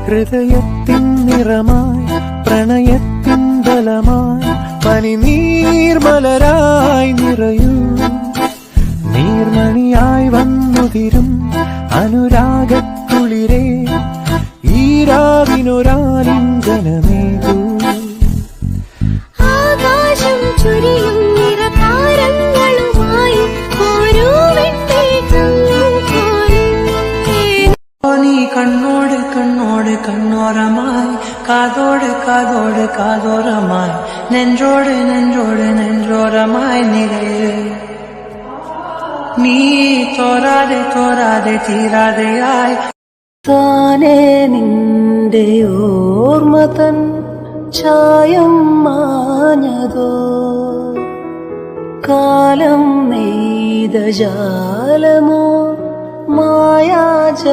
ഹൃദയത്തിൻ നിറമായി പ്രണയത്തിൻ ബലമായി പനിനീർമലരായി നിറയൂ നീർമണിയായി വന്നുതിരും അനുരാഗക്കുളിരേ ഈ രാവിനൊരാലിംഗനമേകൂ ആകാശം ചുരിയും നിറതാരങ്ങളുമായി ഓരോ നീ കണ്ണോട് കണ്ണോട് കണ്ണോരമായി കാതോട് കാതോട് കാതോരമായി നെഞ്ചോട് നെഞ്ചോട് നെഞ്ചോരമായി നിറയെ നീ തോരാതെ തോരാതെ തീരാതെയായി താനേ നിന്റെ ഓർമ്മതൻ ചായം മാഞ്ഞതോ കാലം നെയ്ത ജാലമോ മായാജാലമോ